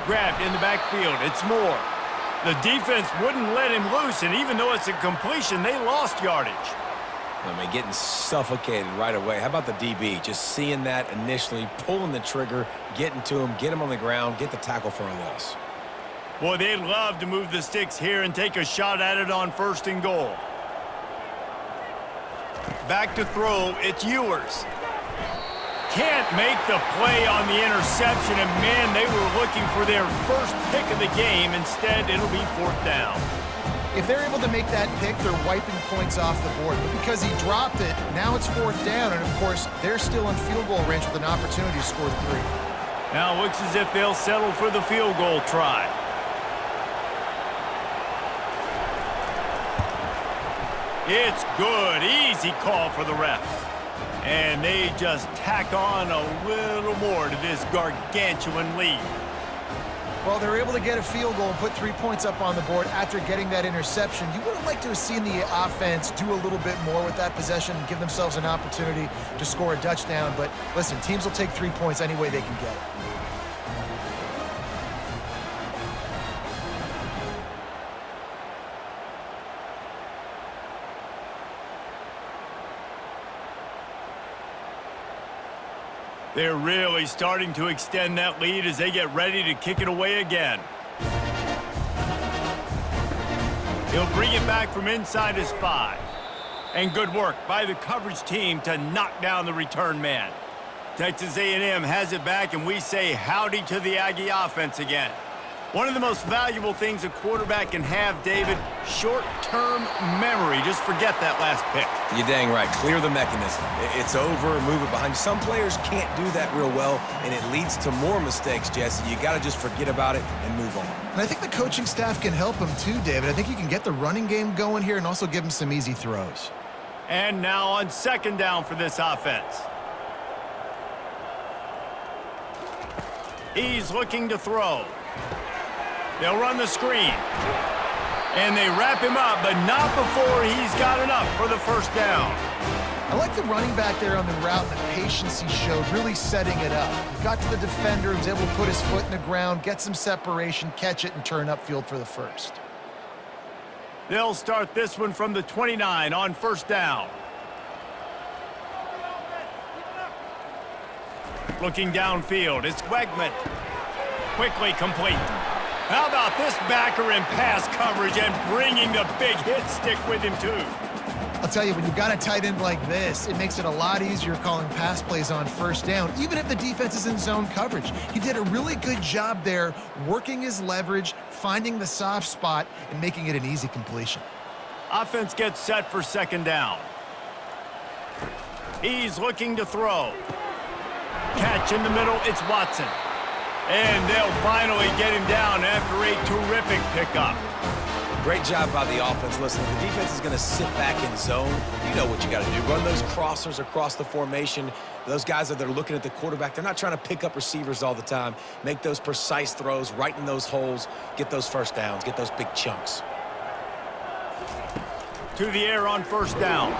Grabbed in the backfield, it's Moore. The defense wouldn't let him loose, and even though it's a completion, they lost yardage. I mean, getting suffocated right away. How about the DB? Just seeing that initially, pulling the trigger, getting to him, get him on the ground, get the tackle for a loss. Boy, they'd love to move the sticks here and take a shot at it on 1st and goal. Back to throw, it's Ewers. Can't make the play on the interception, and man, they were looking for their first pick of the game. Instead, it'll be 4th down. If they're able to make that pick, they're wiping points off the board. But because he dropped it, now it's 4th down, and of course, they're still in field goal range with an opportunity to score 3. Now it looks as if they'll settle for the field goal try. It's good. Easy call for the refs. And they just tack on a little more to this gargantuan lead. Well, they're able to get a field goal and put 3 points up on the board after getting that interception. You would have liked to have seen the offense do a little bit more with that possession and give themselves an opportunity to score a touchdown. But listen, teams will take 3 points any way they can get it. They're really starting to extend that lead as they get ready to kick it away again. He'll bring it back from inside his 5. And good work by the coverage team to knock down the return man. Texas A&M has it back, and we say howdy to the Aggie offense again. One of the most valuable things a quarterback can have, David, short-term memory. Just forget that last pick. You're dang right. Clear the mechanism. It's over, move it behind you. Some players can't do that real well, and it leads to more mistakes, Jesse. You got to just forget about it and move on. And I think the coaching staff can help him too, David. I think you can get the running game going here and also give him some easy throws. And now on 2nd down for this offense. He's looking to throw. They'll run the screen. And they wrap him up, but not before he's got enough for the 1st down. I like the running back there on the route and the patience he showed, really setting it up. He got to the defender, was able to put his foot in the ground, get some separation, catch it, and turn upfield for the 1st. They'll start this one from the 29 on 1st down. Looking downfield, it's Wegman. Quickly complete. How about this backer in pass coverage and bringing the big hit stick with him, too? I'll tell you, when you've got a tight end like this, it makes it a lot easier calling pass plays on 1st down, even if the defense is in zone coverage. He did a really good job there, working his leverage, finding the soft spot, and making it an easy completion. Offense gets set for 2nd down. He's looking to throw. Catch in the middle, it's Watson. And they'll finally get him down after a terrific pickup. Great job by the offense. Listen, if the defense is going to sit back in zone, you know what you got to do. Run those crossers across the formation. Those guys that are looking at the quarterback, they're not trying to pick up receivers all the time. Make those precise throws, right in those holes, get those 1st downs, get those big chunks. To the air on 1st down.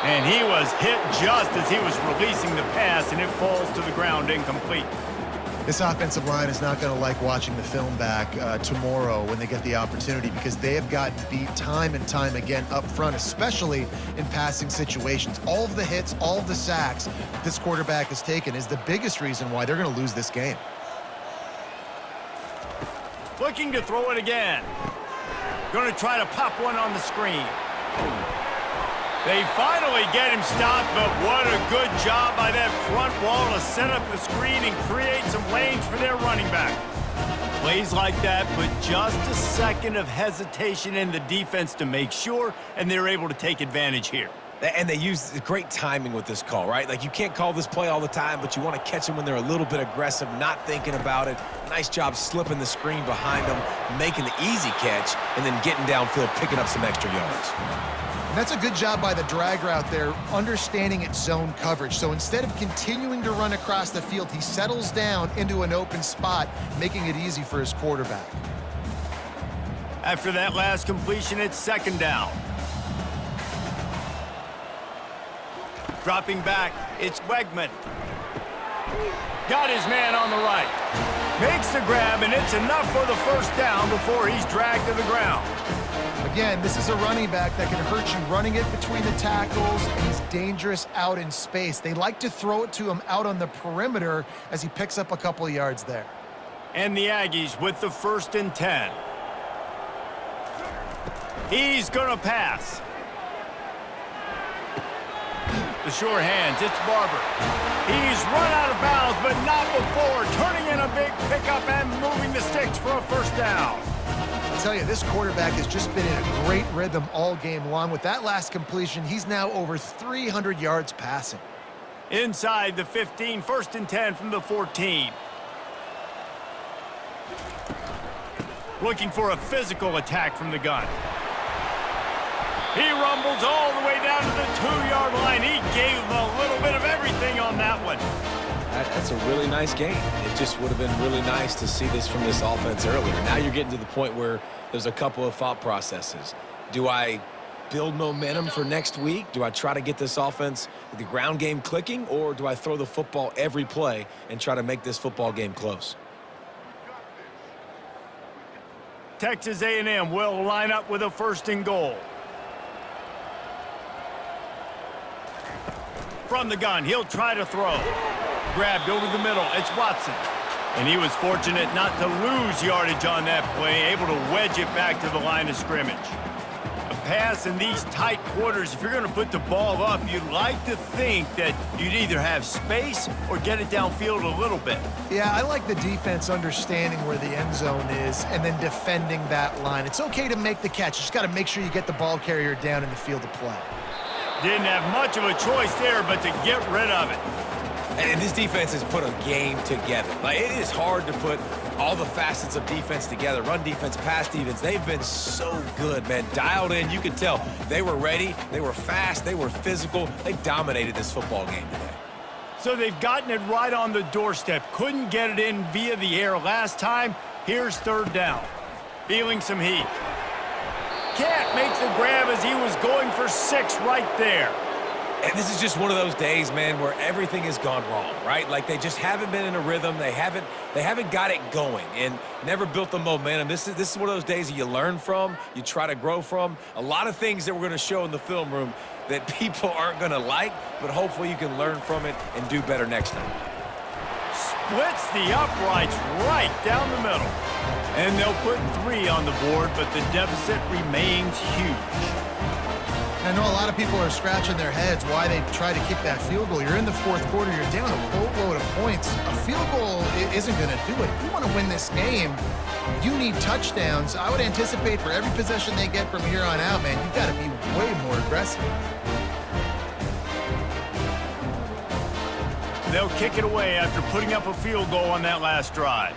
And he was hit just as he was releasing the pass, and it falls to the ground incomplete. This offensive line is not going to like watching the film back tomorrow when they get the opportunity, because they have gotten beat time and time again up front, especially in passing situations. All of the hits, all of the sacks this quarterback has taken is the biggest reason why they're going to lose this game. Looking to throw it again. Going to try to pop one on the screen. They finally get him stopped, but what a good job by that front wall to set up the screen and create some lanes for their running back. Plays like that, but just a second of hesitation in the defense to make sure, and they're able to take advantage here. And they use great timing with this call, right? Like, you can't call this play all the time, but you want to catch them when they're a little bit aggressive, not thinking about it. Nice job slipping the screen behind them, making the easy catch, and then getting downfield, picking up some extra yards. And that's a good job by the drag route there, understanding its zone coverage. So instead of continuing to run across the field, he settles down into an open spot, making it easy for his quarterback. After that last completion, it's 2nd down. Dropping back, it's Wegman. Got his man on the right. Makes the grab, and it's enough for the 1st down before he's dragged to the ground. Again, this is a running back that can hurt you running it between the tackles, and he's dangerous out in space. They like to throw it to him out on the perimeter as he picks up a couple of yards there. And the Aggies with the 1st and 10. He's going to pass. The sure hands, it's Barber. He's run out of bounds, but not before turning in a big pickup and moving the sticks for a 1st down. tell you, this quarterback has just been in a great rhythm all game long. With that last completion, he's now over 300 yards passing. Inside the 15, 1st and 10 from the 14. Looking for a physical attack from the gun. He rumbles all the way down to the 2-yard line. He gave him a little bit of everything on that one. That's a really nice game. It just would have been really nice to see this from this offense earlier. Now you're getting to the point where there's a couple of thought processes. Do I build momentum for next week? Do I try to get this offense, the ground game clicking, or do I throw the football every play and try to make this football game close? Texas A&M will line up with a 1st and goal. From the gun, he'll try to throw. Grabbed over the middle, it's Watson. And he was fortunate not to lose yardage on that play, able to wedge it back to the line of scrimmage. A pass in these tight quarters, if you're going to put the ball up, you'd like to think that you'd either have space or get it downfield a little bit. Yeah, I like the defense understanding where the end zone is and then defending that line. It's okay to make the catch. You just got to make sure you get the ball carrier down in the field of play. Didn't have much of a choice there, but to get rid of it. And this defense has put a game together. Like, it is hard to put all the facets of defense together. Run defense, pass defense. They've been so good, man. Dialed in. You could tell they were ready. They were fast. They were physical. They dominated this football game today. So they've gotten it right on the doorstep. Couldn't get it in via the air last time. Here's 3rd down. Feeling some heat. Can't make the grab as he was going for 6 right there. And this is just one of those days, man, where everything has gone wrong, right? Like, they just haven't been in a rhythm. They haven't got it going and never built the momentum. This is one of those days that you learn from, you try to grow from. A lot of things that we're going to show in the film room that people aren't going to like, but hopefully you can learn from it and do better next time. Splits the uprights right down the middle. And they'll put 3 on the board, but the deficit remains huge. I know a lot of people are scratching their heads why they try to kick that field goal. You're in the 4th quarter. You're down a boatload of points. A field goal isn't going to do it. If you want to win this game, you need touchdowns. I would anticipate for every possession they get from here on out, man, you've got to be way more aggressive. They'll kick it away after putting up a field goal on that last drive.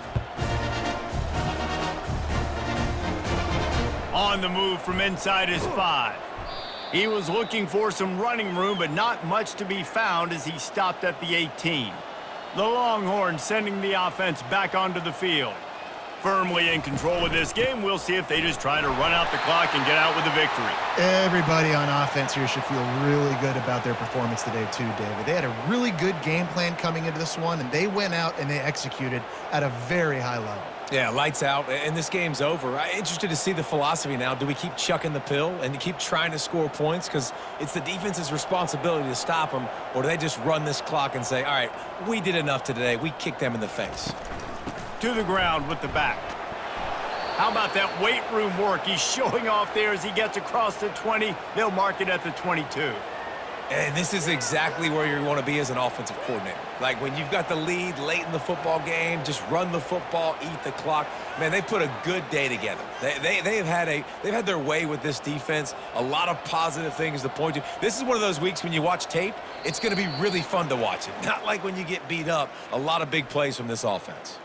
On the move from inside his 5. He was looking for some running room, but not much to be found as he stopped at the 18. The Longhorns sending the offense back onto the field. Firmly in control of this game, we'll see if they just try to run out the clock and get out with a victory. Everybody on offense here should feel really good about their performance today too, David. They had a really good game plan coming into this one, and they went out and they executed at a very high level. Yeah, lights out, and this game's over. I'm interested to see the philosophy now. Do we keep chucking the pill and keep trying to score points? Because it's the defense's responsibility to stop them, or do they just run this clock and say, all right, we did enough today. We kicked them in the face. To the ground with the back. How about that weight room work? He's showing off there as he gets across the 20. They'll mark it at the 22. And this is exactly where you want to be as an offensive coordinator. Like, when you've got the lead late in the football game, just run the football, eat the clock. Man, they put a good day together. They've had their way with this defense. A lot of positive things to point to. This is one of those weeks when you watch tape, it's going to be really fun to watch it. Not like when you get beat up. A lot of big plays from this offense.